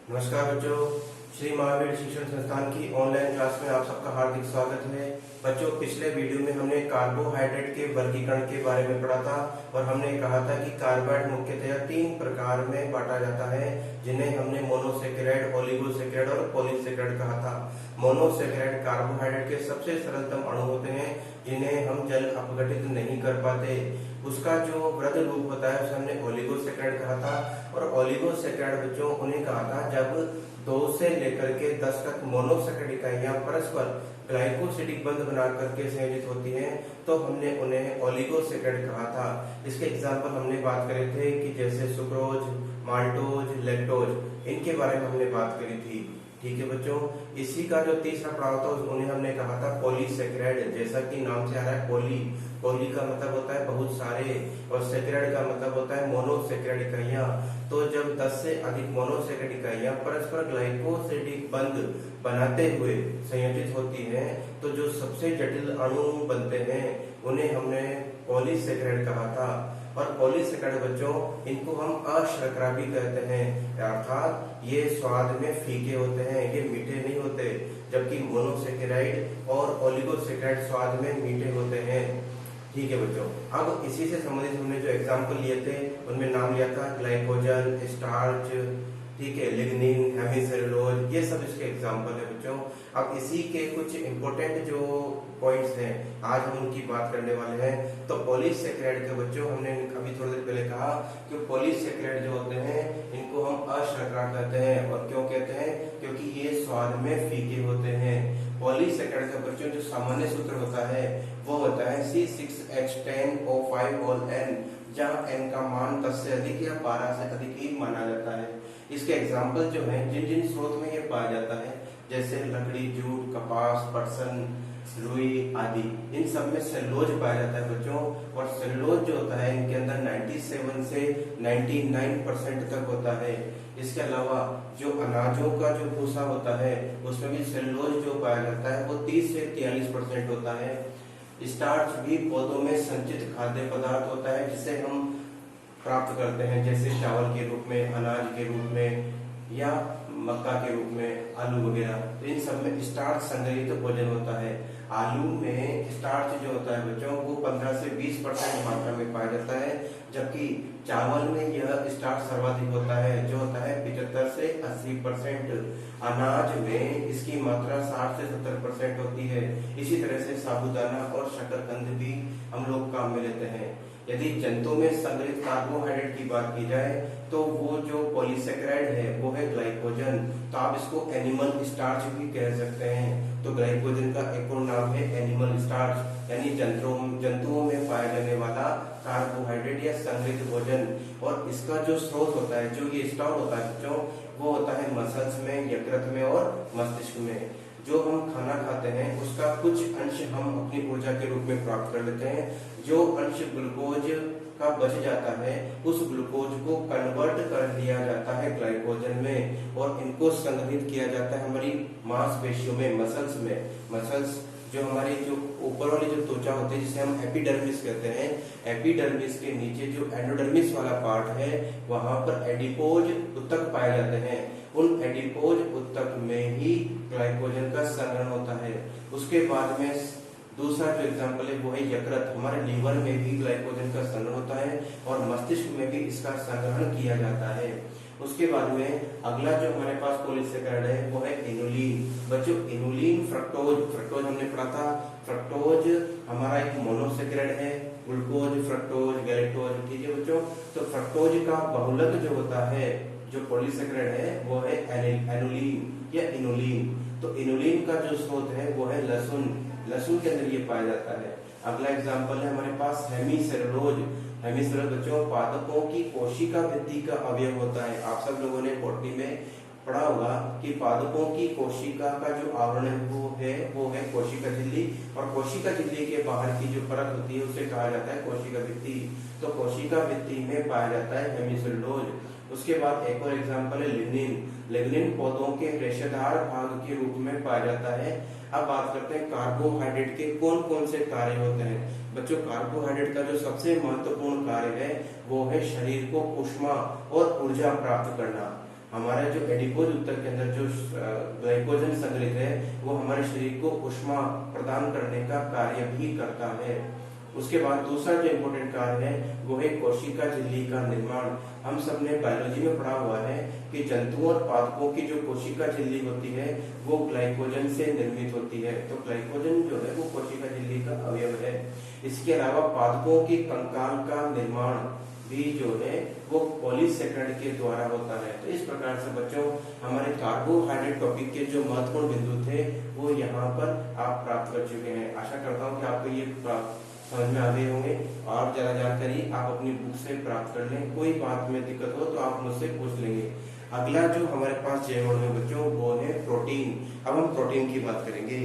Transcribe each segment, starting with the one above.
नमस्कार बच्चों, श्री महावीर शिक्षण संस्थान की ऑनलाइन क्लास में आप सबका हार्दिक स्वागत है। बच्चों, पिछले वीडियो में हमने कार्बोहाइड्रेट के वर्गीकरण के बारे में पढ़ा था और हमने कहा था कि कार्बोहाइड्रेट मुख्यतः 3 प्रकार में बांटा जाता है, जिन्हें हमने मोनोसेकेराइड, ओलिगोसेकेराइड और पॉलीसेकेराइड कहा था। मोनोसेकेराइड कार्बोहाइड्रेट के सबसे सरलतम अणु होते हैं, जिन्हें हम जल अपघटित नहीं कर पाते। उसका जो वृद्ध रूप होता है उसे हमने ओलिगोसेकेराइड कहा था। और ओलिगोसेकेराइड बच्चों उन्हें कहा था जब 2 से लेकर के 10 तक मोनोसेकेराइड इकाइयां परस्पर ग्लाइकोसिडिक बंध बना करके संयोजित होती हैं, तो हमने उन्हें ओलिगोसेकेराइड कहा था। इसके एग्जाम्पल हमने बात करे थे कि जैसे सुक्रोज, माल्टोज, लैक्टोज, इनके बारे में हमने बात करी थी। ठीक है बच्चों, इसी का जो तीसरा पड़ाव था उन्हें हमने कहा था पॉलीसेकेराइड। जैसा कि नाम से आ रहा है पॉली, पॉली का मतलब होता है बहुत सारे और सेकेराइड का मतलब होता है मोनोसेकेराइड इकाइयां। तो जब 10 से अधिक मोनोसेकेराइड इकाइयां परस्पर ग्लाइकोसिडिक बंध बनाते हुए संयोजित होती हैं, तो जो सबसे जटिल अणु बनते हैं उन्हें हमने पॉलीसेकेराइड कहा था। और पॉलीसेकेराइड बच्चों, इनको हम अशर्करा भी कहते हैं, अर्थात ये स्वाद में फीके होते हैं, ये मीठे नहीं होते, जबकि मोनोसेकेराइड और ओलिगोसेकेराइड स्वाद में मीठे होते हैं। ठीक है बच्चों, अब इसी से संबंधित हमने जो एग्जाम्पल लिए थे उनमें नाम लिया था ग्लाइकोजन, स्टार्च, ठीक है, लिग्निन, हेमिसेलुलोज, ये सब इसके एग्जाम्पल है बच्चों। अब इसी के कुछ इंपॉर्टेंट जो पॉइंट्स हैं आज हम उनकी बात करने वाले हैं। तो पॉलीसेकेराइड के बच्चों हमने अभी थोड़ी देर पहले कहा कि पॉलीसेकेराइड जो होते हैं इनको हम अशर्करा कहते हैं। और क्यों कहते हैं? क्योंकि ये स्वाद में फीके होते हैं। पॉलीसेकेराइड के बच्चों जो सामान्य सूत्र होता है वो होता है C6H10O5 जहाँ n का मान 10 से अधिक या 12 से अधिक ही माना जाता है। इसके एग्जाम्पल जो है जिन जिन स्रोत में ये पाया जाता है, जैसे लकड़ी, जूट, कपास, पटसन, रुई आदि, इन सब में सेलुलोज पाया जाता है बच्चों। और सेलुलोज जो होता है इनके अंदर 97 से 99% तक होता है। इसके अलावा जो अनाजों का जो भूसा होता है उसमें भी सेलुलोज जो पाया जाता है वो 30 से 43% होता है। स्टार्च भी पौधों में संचित खाद्य पदार्थ होता है जिसे हम प्राप्त करते हैं, जैसे चावल के रूप में, अनाज के रूप में या मक्का के रूप में, आलू वगैरह। तो इन सब में स्टार्च संग्रहित भोजन होता है। आलू में स्टार्च जो होता है बच्चों वो 15 से 20% मात्रा में पाया जाता है, जबकि चावल में यह स्टार्च सर्वाधिक होता है जो होता है 75 से 80%। अनाज में इसकी मात्रा 60 से 70% होती है। इसी तरह से साबूदाना और शकरकंद भी हम लोग काम में लेते हैं। यदि जंतु में संग्रहित कार्बोहाइड्रेट की बात की जाए तो वो जो पॉलीसेकेराइड है वो है ग्लाइकोजन। तो आप इसको एनिमल स्टार्च भी कह सकते हैं। तो ग्लाइकोजन का एक और नाम है एनिमल स्टार्च, यानी जंतुओं में पाया जाने वाला कार्बोहाइड्रेट या संग्रहित भोजन। और इसका जो स्रोत होता है, जो ये स्टोर होता है बच्चों, वो होता है मसल्स में, यकृत में और मस्तिष्क में। जो हम खाना खाते हैं उसका कुछ अंश हम अपनी ऊर्जा के रूप में प्राप्त कर लेते हैं। जो अंश ग्लूकोज का बच जाता है उस ग्लूकोज को कन्वर्ट कर लिया जाता है ग्लाइकोजन में और इनको संग्रहित किया जाता है हमारी मांसपेशियों में, मसल्स में। मसल्स जो हमारी जो ऊपर वाली जो त्वचा होती है जिसे हम एपिडर्मिस कहते हैं, एपिडर्मिस के नीचे जो एंडोडर्मिस वाला पार्ट है वहां पर एडिपोज उत्तक पाए जाते हैं। उन एडिपोज उत्तक में ही ग्लाइकोजन का संग्रहण होता है। उसके बाद में दूसरा जो एग्जाम्पल है वो है यकृत। हमारे लीवर में भी ग्लाइकोजन का संग्रहण होता है और मस्तिष्क में भी इसका संग्रहण किया जाता है। उसके बाद में अगला जो हमारे पास पॉलीसेकेराइड है वो है इनुलिन। बच्चों, इनुलिन, फ्रक्टोज हमने पढ़ा था। फ्रक्टोज हमारा एक मोनोसेकेराइड है, ग्लूकोज, फ्रक्टोज, गैलेक्टोज। ठीक है बच्चों, तो फ्रक्टोज का बहुलक जो होता है, जो पॉलीसेकेराइड है, वो है एनुलिन या इनुलिन। तो इनुलिन का जो स्रोत है वो है लहसुन। लहसुन के अंदर ये पाया जाता है। अगला एग्जाम्पल है हमारे पास हेमिसेलुलोज। हेमिसेलुलोज बच्चों पादपों की कोशिका भित्ति का अवयव होता है। आप सब लोगों ने बॉटनी में पढ़ा होगा कि पादपों की कोशिका का जो आवरण है वो है कोशिका झिल्ली। और कोशिका झिल्ली के बाहर की जो परत होती है उसे कहा जाता है कोशिका भित्ति। तो कोशिका भित्ति में पाया जाता है हेमिसेलुलोज। उसके बाद एक और एग्जाम्पल है लिग्निन। लिग्निन पौधों के रेशेदार भाग के रूप में पाया जाता है। अब बात करते हैं कार्बोहाइड्रेट के कौन कौन से कार्य होते हैं। बच्चों, कार्बोहाइड्रेट का जो सबसे महत्वपूर्ण कार्य है वो है शरीर को ऊष्मा और ऊर्जा प्राप्त करना। हमारा जो एडिपोज ऊतक के अंदर जो ग्लाइकोजन संग्रहित है वो हमारे शरीर को ऊष्मा प्रदान करने का कार्य भी करता है। उसके बाद दूसरा जो इम्पोर्टेंट कार्य है वो है कोशिका झिल्ली का निर्माण। हम सब ने बायोलॉजी में पढ़ा हुआ है कि जंतुओं और पादपों की जो कोशिका झिल्ली होती है वो ग्लाइकोजन से निर्मित होती है। तो ग्लाइकोजन जो है वो कोशिका झिल्ली का अवयव है। इसके अलावा पादपों की कंकाल का निर्माण भी जो है वो पॉलीसेकेराइड के द्वारा होता है। तो इस प्रकार से बच्चों हमारे कार्बोहाइड्रेट टॉपिक के जो महत्वपूर्ण बिंदु थे वो यहाँ पर आप प्राप्त कर चुके हैं। आशा करता हूँ कि आपको ये समझ में आ गए होंगे। और ज्यादा जानकारी आप अपनी बुक से प्राप्त कर लें। कोई बात में दिक्कत हो तो आप मुझसे पूछ लेंगे। अगला जो हमारे पास जैव है बच्चों वो है प्रोटीन। अब हम प्रोटीन की बात करेंगे।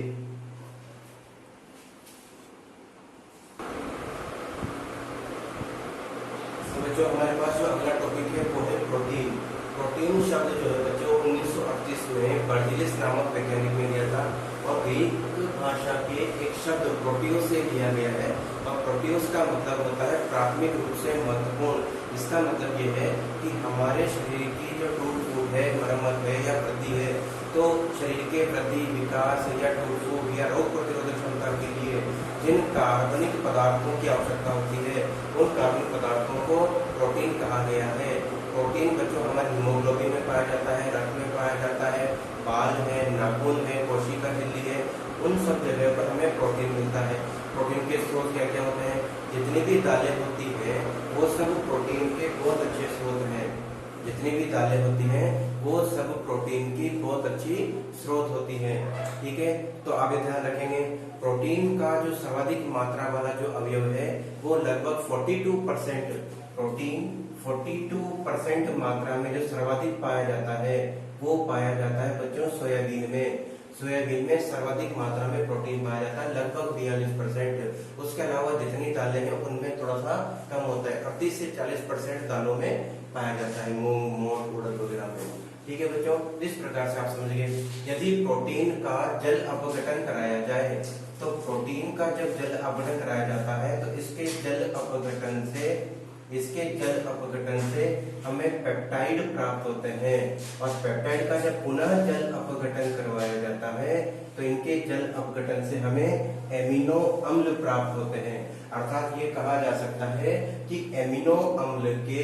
बच्चों हमारे पास जो अगला टॉपिक है वो है प्रोटीन। प्रोटीन शब्द जो है बच्चों 1938 में बर्जिलिस नामक वैज्ञानिक ने दिया था और ग्रीक भाषा के एक शब्द प्रोटियोस से लिया गया है। और प्रोटियोस का मतलब होता है प्राथमिक रूप से महत्वपूर्ण। इसका मतलब ये है कि हमारे शरीर की जो टूट फूट है, मरम्मत है या वृद्धि है, तो शरीर के वृद्धि, विकास या टूट फूट या रोग प्रतिरोधक क्षमता के लिए जिन कार्बनिक पदार्थों की आवश्यकता होती है उन कार्बनिक पदार्थों को प्रोटीन कहा गया है। प्रोटीन बच्चों हमारे हीमोग्लोबिन में पाया जाता है, रक्त में पाया जाता है, बाल है, नाखून है, कोशिका झिल्ली है, उन सब जगह पर हमें प्रोटीन मिलता है। प्रोटीन के स्रोत क्या क्या होते हैं? जितनी भी दालें होती है वो सब प्रोटीन के बहुत अच्छे स्रोत हैं। जितनी भी दालें होती हैं वो सब प्रोटीन की बहुत अच्छी स्रोत होती हैं। ठीक है, तो आप ये ध्यान रखेंगे प्रोटीन का जो सर्वाधिक मात्रा वाला जो अवयव है वो लगभग 42%। प्रोटीन 42% मात्रा में जो सर्वाधिक पाया जाता है वो पाया जाता है बच्चों सोयाबीन में। सोयाबीन में सर्वाधिक मात्रा में प्रोटीन पाया जाता है लगभग 42%। उसके अलावा जितनी दालें हैं उनमें थोड़ा सा कम होता है, 38 से 40% दालों में पाया जाता है, मूंग, मोठ, उड़द वगैरह में। ठीक है बच्चों, इस प्रकार से आप समझ गए। यदि प्रोटीन का जल अपघटन कराया जाए तो प्रोटीन का जब जल अपघटन कराया जाता है तो इसके जल अपघटन से हमें पेप्टाइड प्राप्त होते हैं। और पेप्टाइड का जब पुनः जल अपघटन करवाया जाता है तो इनके जल अपघटन से हमें एमिनो अम्ल प्राप्त होते हैं। अर्थात ये कहा जा सकता है कि एमिनो अम्ल के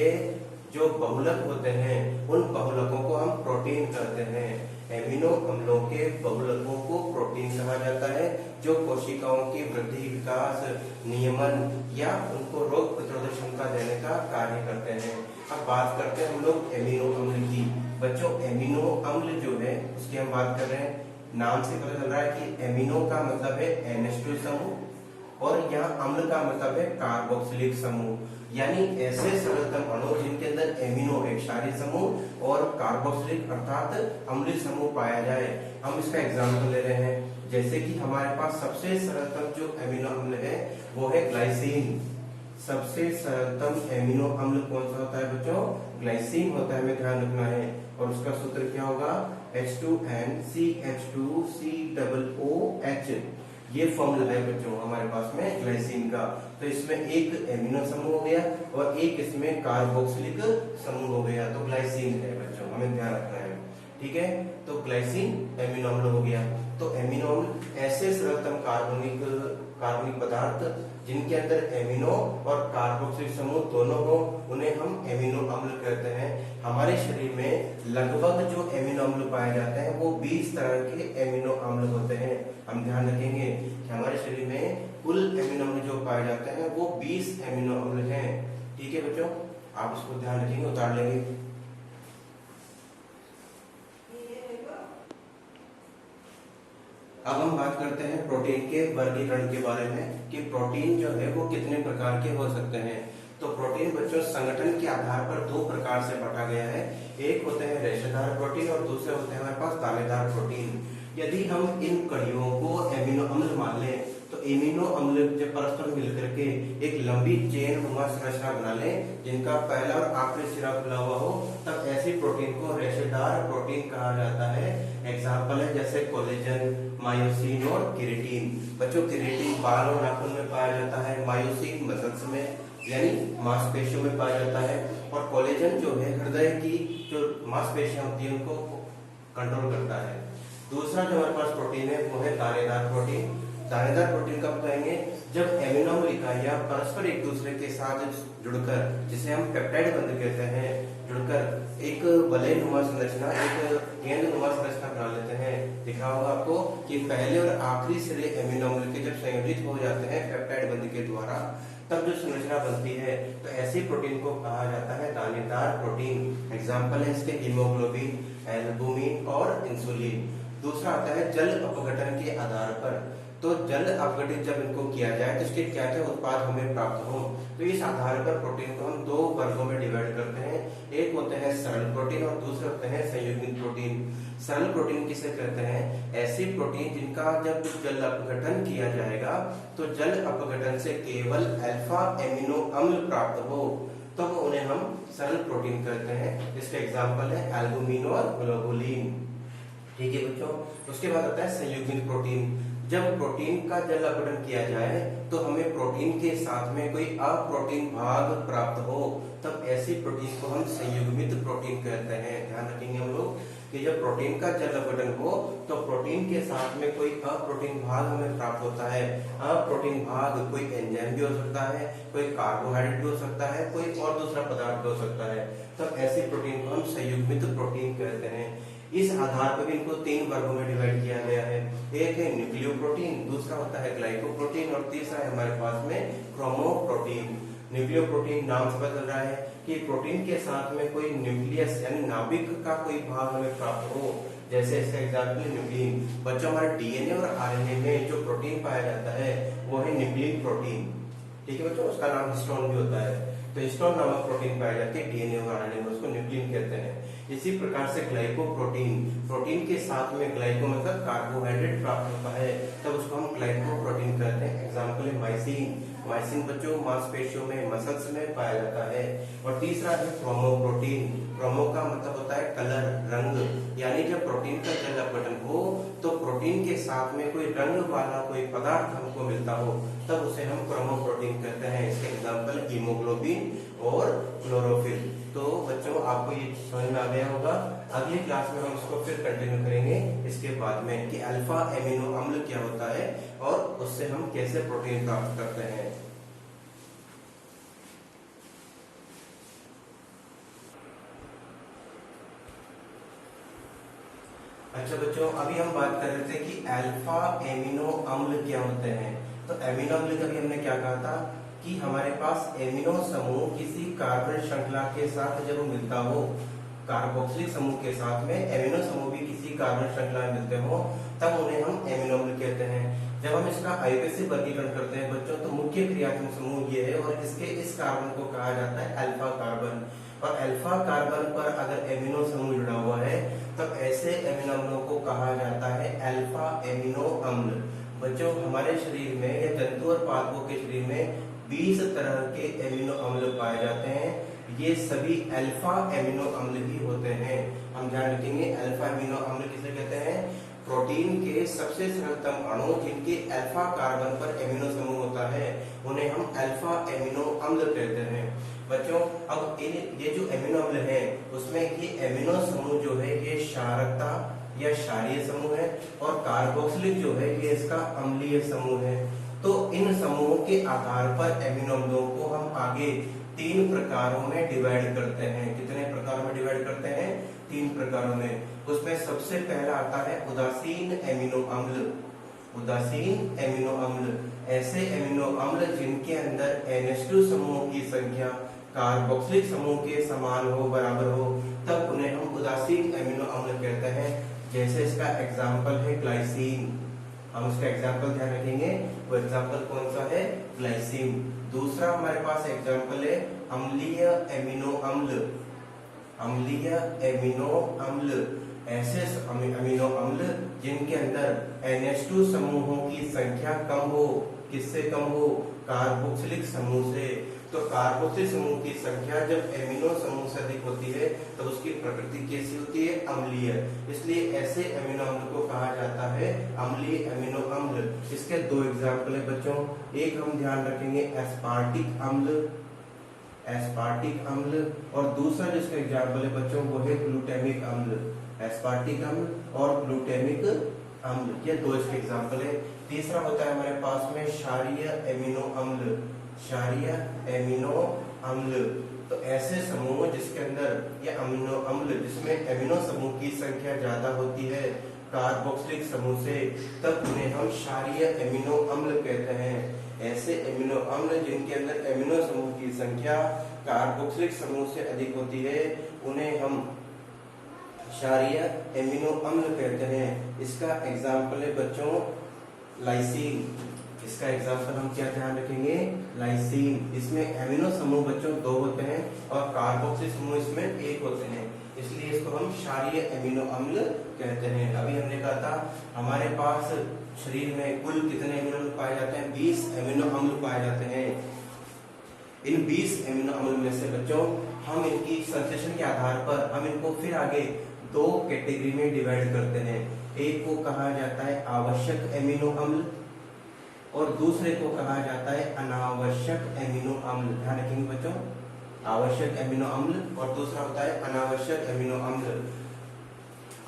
जो बहुलक होते हैं उन बहुलकों को हम प्रोटीन कहते हैं। एमिनो अम्लों के बहुलकों को प्रोटीन कहा जाता है जो कोशिकाओं की वृद्धि, विकास, नियमन या उनको रोग प्रतिरोधक क्षमता देने का कार्य करते हैं। अब बात करते हैं हम लोग एमिनो अम्ल की। बच्चों एमिनो अम्ल जो है उसकी हम बात कर रहे हैं। नाम से पता चल रहा है कि एमिनो का मतलब है NH2 समूह और यहाँ अम्ल का मतलब है कार्बोक्सिलिक समूह, यानी ऐसे सरलतम अणु जिनके अंदर एमिनो एक क्षारीय समूह और कार्बोक्सिलिक अर्थात अम्लीय समूह पाया जाए। हम इसका एग्जाम्पल ले रहे हैं, जैसे कि हमारे पास सबसे सरलतम जो एमिनो अम्ल है वो है ग्लाइसिन। सबसे सरलतम एमिनो अम्ल कौन सा होता है बच्चों? ग्लाइसिन होता है, हमें ध्यान रखना है। और उसका सूत्र क्या होगा? H2NCH2COOH। ये फॉर्मूला है बच्चों हमारे पास में ग्लाइसिन का। तो इसमें एक एमिनो समूह हो गया और एक इसमें कार्बोक्सिलिक समूह हो गया, तो ग्लाइसिन है बच्चों, हमें ध्यान रखना है। ठीक है, तो ग्लाइसिन एमिनो अम्ल हो गया। तो एमिनो अम्ल ऐसे सरलतम कार्बनिक पदार्थ जिनके अंदर एमिनो और कार्बोक्सिलिक समूह दोनों हो, उन्हें हम एमिनो अम्ल कहते हैं। हमारे शरीर में लगभग जो एमिनो अम्ल पाए जाते हैं वो 20 तरह के एमिनो अम्ल होते हैं। हम ध्यान रखेंगे कि हमारे शरीर में कुल एमिनो अम्ल जो पाए जाते हैं वो 20 एमिनो अम्ल हैं। ठीक है बच्चों, आप इसको ध्यान रखेंगे, उतार लेंगे। अब हम बात करते हैं प्रोटीन के वर्गीकरण के बारे में कि प्रोटीन जो है वो कितने प्रकार के हो सकते हैं। तो प्रोटीन बच्चों संगठन के आधार पर दो प्रकार से बांटा गया है। एक होते हैं रेशेदार प्रोटीन और दूसरे होते हैं हमारे पास दानेदार प्रोटीन। यदि हम इन कड़ियों को एमिनो अम्ल मान लें तो एमिनो अम्ल जब परस्पर मिलकर के एक लंबी चेन नुमा संरचना बना लें जिनका पहला और आखिरी सिरा खुला हुआ हो, तब ऐसी प्रोटीन को रेशेदार प्रोटीन कहा जाता है। एग्जाम्पल है जैसे कोलेजन, मायोसिन और केराटिन। बच्चों केराटिन बाल और नाखून में पाया जाता है, मायोसिन मसल्स में, यानी मांसपेशियों में पाया जाता है। और कोलेजन जो है हृदय की जो मांसपेशियां होती है उनको कंट्रोल करता है। दूसरा जो हमारे पास प्रोटीन है वो है दानेदार प्रोटीन। दानेदार प्रोटीन कब कहेंगे, जब एमिनो इकाइयां परस्पर एक दूसरे के साथ जुड़कर, जिसे हम पेप्टाइड बंध कहते हैं, जुड़कर एक वलयनुमा संरचना, एक गेंदनुमा संरचना बना लेते हैं। दिखा होगा आपको कि पहले और आखिरी सिरे एमिनो अम्ल के जब संयोजित हो जाते हैं पेप्टाइड बंध के द्वारा, तब जो संरचना बनती है, तो ऐसी प्रोटीन को कहा जाता है दानेदार प्रोटीन। एग्जाम्पल है इसके हीमोग्लोबिन, एल्बुमिन और इंसुलिन। दूसरा आता है जल अपघटन के आधार पर। तो जल अपघटित जब इनको किया जाए तो इसके क्या क्या उत्पाद हमें प्राप्त हो, तो इस आधार पर प्रोटीन को हम दो वर्गों में डिवाइड करते हैं। एक होते हैं सरल प्रोटीन और दूसरे होते हैं संयुग्मित प्रोटीन। सरल प्रोटीन किसे कहते हैं, ऐसी प्रोटीन जिनका जब जल अपघटन किया जाएगा तो जल अपघटन से केवल अल्फा एमिनो अम्ल प्राप्त हो, तब तो उन्हें हम सरल प्रोटीन कहते हैं। इसके एग्जाम्पल है एल्बुमिन और ग्लोबुलिन। ठीक है बच्चों। उसके बाद आता है संयुग्मित प्रोटीन। जब प्रोटीन का जल अपघटन किया जाए तो हमें प्रोटीन के साथ में कोई अप्रोटीन भाग प्राप्त हो, तब ऐसी प्रोटीन को हम संयुग्मित प्रोटीन कहते हैं। ध्यान रखेंगे हम लोग कि जब प्रोटीन का जल अपघटन हो तो प्रोटीन के साथ में कोई अप्रोटीन भाग हमें प्राप्त होता है। अप्रोटीन भाग कोई एंजाइम भी हो सकता है, कोई कार्बोहाइड्रेट भी हो सकता है, कोई और दूसरा पदार्थ भी हो सकता है, तब ऐसी प्रोटीन को हम संयुग्मित प्रोटीन कहते हैं। इस आधार पर भी इनको तीन वर्गों में डिवाइड किया गया है। एक है न्यूक्लियोप्रोटीन, दूसरा होता है ग्लाइकोप्रोटीन और तीसरा है हमारे पास में क्रोमोप्रोटीन। न्यूक्लियोप्रोटीन नाम से पता चल रहा है कि प्रोटीन के साथ में कोई न्यूक्लियस यानी नाभिक का कोई भाग हमें प्राप्त हो, जैसे इसका एग्जाम्पल न्यूक्लिन। बच्चों हमारे डीएनए और आरएनए में जो प्रोटीन पाया जाता है वो है न्यूक्लिन प्रोटीन। ठीक है बच्चों, उसका नाम हिस्टोन भी होता है। तो हिस्टोन नामक प्रोटीन पाई जाती है डीएनए और आरएनए में, उसको न्यूक्लिन कहते हैं। इसी प्रकार से ग्लाइकोप्रोटीन, प्रोटीन के साथ में ग्लाइको मतलब कार्बोहाइड्रेट प्राप्त होता है, तब उसको हम ग्लाइकोप्रोटीन कहते हैं। एग्जाम्पल है माइसिन। माइसिन बच्चों मांसपेशियों में, मसल्स में पाया जाता है। और तीसरा है क्रोमोप्रोटीन। क्रोमो का मतलब होता है कलर, रंग, यानी जब प्रोटीन का जल अपघटन हो तो प्रोटीन के साथ में कोई रंग वाला कोई पदार्थ हमको मिलता हो, तब उसे हम क्रोमोप्रोटीन कहते हैं। इसके एग्जाम्पल हीमोग्लोबिन और क्लोरोफिल। तो बच्चों आपको ये समझ में आ गया होगा। अगली क्लास में हम इसको फिर कंटिन्यू करेंगे इसके बाद में कि अल्फा एमिनो अम्ल क्या होता है और उससे हम कैसे प्रोटीन प्राप्त करते हैं। अच्छा बच्चों, अभी हम बात कर रहे थे कि अल्फा एमिनो अम्ल क्या होते हैं। तो एमिनो अम्ल का भी हमने क्या कहा था कि हमारे पास एमिनो समूह किसी कार्बन श्रृंखला के साथ जब मिलता हो, कार्बोक्सिलिक समूह के साथ में एमिनो समूह भी किसी कार्बन श्रृंखला में मिलते हो, तब उन्हें हम एमिनो अम्ल कहते हैं। जब हम इसका आयुर्वेदिक वर्गीकरण करते हैं बच्चों, तो मुख्य क्रियात्मक समूह ये है और इसके इस कार्बन को कहा जाता है अल्फा कार्बन। और अल्फा कार्बन पर अगर एमिनो समूह जुड़ा हुआ है तब ऐसे एमिनो अम्लों को कहा जाता है अल्फा एमिनो अम्ल। बच्चों हमारे शरीर में या जंतु और पादपों के शरीर में 20 तरह के एमिनो अम्ल पाए जाते हैं। ये सभी अल्फा एमिनो अम्ल ही होते हैं। हम ध्यान रखेंगे अल्फा एमिनो अम्ल किसे कहते हैं, प्रोटीन के सबसे सरलतम अणु जिनके अल्फा कार्बन पर एमिनो समूह होता है उन्हें हम अल्फा एमिनो अम्ल कहते हैं। बच्चों अब ये जो एमिनो अम्ल है उसमें ये एमिनो समूह जो है ये क्षारकता या क्षारीय समूह है और कार्बोक्सिलिक जो है ये इसका अम्लीय समूह है। तो इन समूहों के आधार पर एमिनो अम्लों को हम आगे 3 प्रकारों में डिवाइड करते हैं। कितने प्रकारों में डिवाइड करते हैं, 3 प्रकारों में। उसमें सबसे पहला आता है उदासीन एमिनो अम्ल। उदासीन एमिनो अम्ल ऐसे एमिनो अम्ल जिनके अंदर NH2 समूहों की संख्या कार्बोक्सिलिक समूह के समान हो, बराबर हो, तब उन्हें हम उदासीन एमिनो अम्ल कहते हैं। जैसे इसका एग्जाम्पल है ग्लाइसिन। हम इसका एग्जाम्पल ध्यान रखेंगे, वो एग्जाम्पल कौन सा है, ग्लाइसिन। दूसरा हमारे पास एग्जाम्पल है अम्लीय एमिनो अम्ल। अम्लीय एमिनो अम्ल ऐसे अमीनो अम्ल जिनके अंदर NH2 समूहों की संख्या कम हो। किससे कम हो, कार्बोक्सिलिक समूह से। तो कार्बोक्सिलिक समूह की संख्या जब एमिनो समूह से अधिक होती है तो उसकी प्रकृति कैसी होती है, अम्लीय। इसलिए ऐसे एमिनो अम्ल को कहा जाता है अम्लीय एमिनो अम्ल। इसके 2 एग्जाम्पल है बच्चों। एक हम ध्यान रखेंगे एस्पार्टिक अम्ल एस्पार्टिक अम्ल, और दूसरा जिसका एग्जाम्पल है बच्चों वो है ग्लूटामिक अम्ल। एस्पार्टिक अम्ल और ग्लूटामिक अम्ल, ये दो इसके एग्जाम्पल है। तीसरा होता है हमारे पास में क्षारीय एमिनो अम्ल। क्षारीय एमिनो अम्ल, तो ऐसे समूह जिसके अंदर ये अमीनो अम्ल जिसमें एमिनो समूह की संख्या ज्यादा होती है कार्बोक्सिलिक समूह से, तब उन्हें हम क्षारीय एमिनो अम्ल कहते हैं। ऐसे एमिनो अम्ल जिनके अंदर एमिनो समूह की संख्या कार्बोक्सिलिक समूह से अधिक होती है उन्हें हम क्षारीय एमिनो अम्ल कहते हैं। इसका एग्जाम्पल है बच्चों लाइसीन। इसका एग्जाम्पल हम क्या ध्यान रखेंगे, लाइसीन। इसमें एमिनो समूह बच्चों 2 होते हैं और कार्बोक्सिल समूह इसमें 1 होते हैं, इसलिए इसको हम क्षारीय एमिनो अम्ल कहते हैं। अभी हमने कहा था हमारे पास शरीर में कुल कितने एमिनो अम्ल पाए जाते हैं, 20 एमिनो अम्ल पाए जाते हैं। इन 20 एमिनो अम्ल में से बच्चों हम इनकी संश्लेषण के आधार पर हम इनको फिर आगे 2 कैटेगरी में डिवाइड करते हैं। एक को कहा जाता है आवश्यक एमिनो अम्ल और दूसरे को कहा जाता है अनावश्यक एमिनो अम्ल। ध्यान रखेंगे बच्चों, आवश्यक एमिनो अम्ल और दूसरा होता है अनावश्यक एमिनो अम्ल।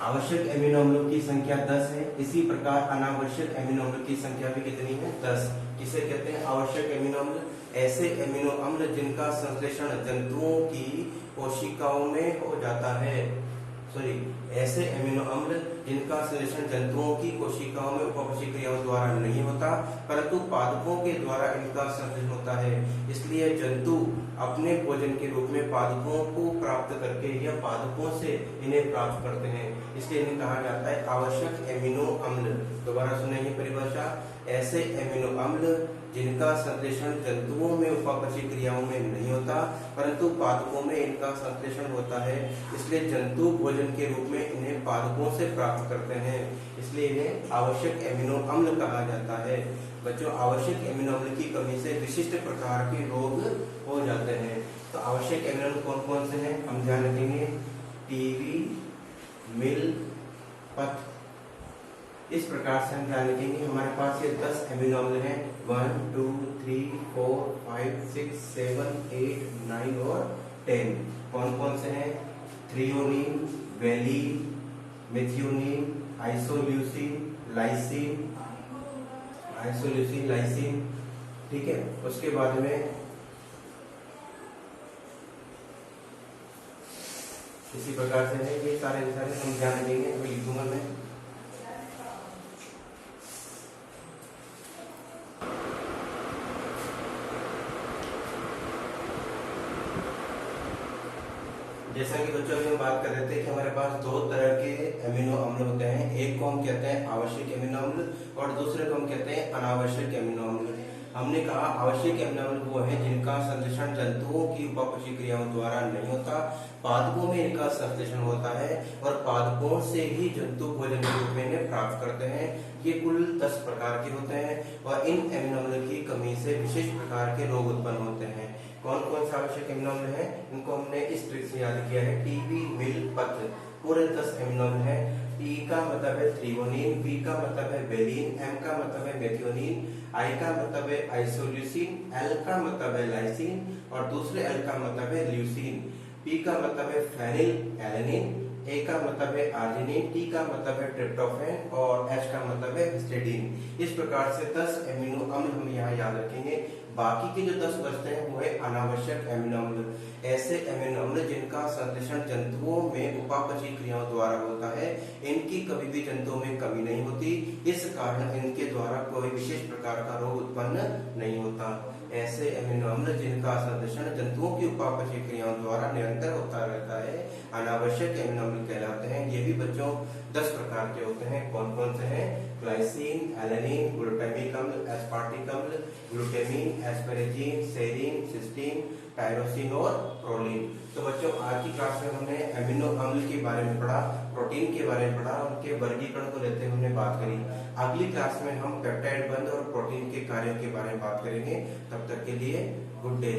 आवश्यक एमिनो अम्लों की संख्या 10 है, इसी प्रकार अनावश्यक एमिनो अम्ल की संख्या भी कितनी है, 10। किसे कहते हैं आवश्यक एमिनो अम्ल, ऐसे एमिनो अम्ल जिनका संश्लेषण जंतुओं की कोशिकाओं में हो जाता है। ऐसे एमिनो अम्ल जिनका संश्लेषण जंतुओं की कोशिकाओं में उपकोशिकीय क्रियाओं द्वारा नहीं होता परंतु पादपों के द्वारा इनका संश्लेषण होता है। इसलिए जंतु अपने भोजन के रूप में पादपों को प्राप्त करके या पादपों से इन्हें प्राप्त करते हैं, इसलिए इन्हें कहा जाता है आवश्यक एमिनो अम्ल। दोबारा सुनेंगे परिभाषा, ऐसे एमिनो अम्ल जिनका संश्लेषण जंतुओं में उपापचयी क्रियाओं में नहीं होता परंतु पादपों में इनका संश्लेषण होता है, इसलिए जंतु भोजन के रूप में इन्हें पादपों से प्राप्त करते हैं, इसलिए इन्हें आवश्यक एमिनो अम्ल कहा जाता है। बच्चों आवश्यक एमिनो अम्ल की कमी से विशिष्ट प्रकार के रोग हो जाते हैं। तो आवश्यक एमिनो अम्ल कौन कौन से हैं हम ध्यान रखेंगे, टीबी, मिल, पथ। इस प्रकार से हम ध्यान रखेंगे। हमारे पास ये 10 एमिनो अम्ल हैं, 1 2 3 4 5 6 7 8 9 और 10। कौन कौन से हैं, threonine, valine, methionine, isoleucine, lysine, ठीक है। उसके बाद में इसी प्रकार से है, ये सारे हम ध्यान रखेंगे। अभी लिखूंगा मैं, जैसा कि बच्चों अभी हम बात कर रहे थे कि हमारे पास 2 तरह के एमिनो अम्ल होते हैं, एक को हम कहते हैं आवश्यक एमिनो अम्ल और दूसरे को हम कहते हैं अनावश्यक एमिनो अम्ल। हमने कहा आवश्यक एमिनो अम्ल वो है जिनका संश्लेषण जंतुओं की उपापचयी क्रियाओं द्वारा नहीं होता, पादपों में इनका संश्लेषण होता है और पादपों से ही जंतु भोजन के रूप में इन्हें प्राप्त करते हैं। ये कुल 10 प्रकार के होते हैं और इन एमिनो अम्ल की कमी से विशेष प्रकार के रोग उत्पन्न होते हैं। कौन कौन से आवश्यक एमिनो अम्ल हैं, इनको हमने इस ट्रिक से याद किया है, टीबी, मिल, पथ, पूरे 10 एमिनो अम्ल हैं। टी का मतलब है थ्रियोनिन, बी का मतलब है वेलिन, एम का मतलब है मेथियोनिन, आई का मतलब है आइसोल्यूसिन, एल का मतलब है लाइसिन और दूसरे एल का मतलब है ल्यूसिन, पी का मतलब है फेनिल एलेनिन, ए का मतलब है आर्जिनिन, टी का मतलब है ट्रिप्टोफैन और एच का मतलब है हिस्टिडीन। इस प्रकार से 10 एमिनो अम्ल हम यहाँ याद रखेंगे। बाकी के जो 10 बचते हैं वो है अनावश्यक एमिनो अम्ल, ऐसे एमिनो अम्ल जिनका संश्लेषण जंतुओं में उपापचयी क्रियाओं द्वारा होता है, इनकी कभी भी जंतुओं में कमी नहीं होती, इस कारण इनके द्वारा कोई विशेष प्रकार का रोग उत्पन्न नहीं होता। ऐसे एमिनो अम्ल जिनका संश्लेषण जंतुओं की उपापचयी क्रियाओं द्वारा निरंतर होता रहता है अनावश्यक एमिनो अम्ल कहलाते हैं। ये भी बच्चों 10 प्रकार के होते हैं। कौन कौन से हैं, ग्लाइसिन, एलेनिन, ग्लूटामिक अम्ल, एस्पार्टिक अम्ल, glutamine, asparagine, serine, cysteine, tyrosine और प्रोलिन। तो बच्चों आज की क्लास में हमने एमिनो अम्ल के बारे में पढ़ा, प्रोटीन के बारे में पढ़ा, उनके वर्गीकरण को लेते हुए हमने बात करी। अगली क्लास में हम पेप्टाइड बंध और प्रोटीन के कार्यों के बारे में बात करेंगे। तब तक के लिए गुड डे।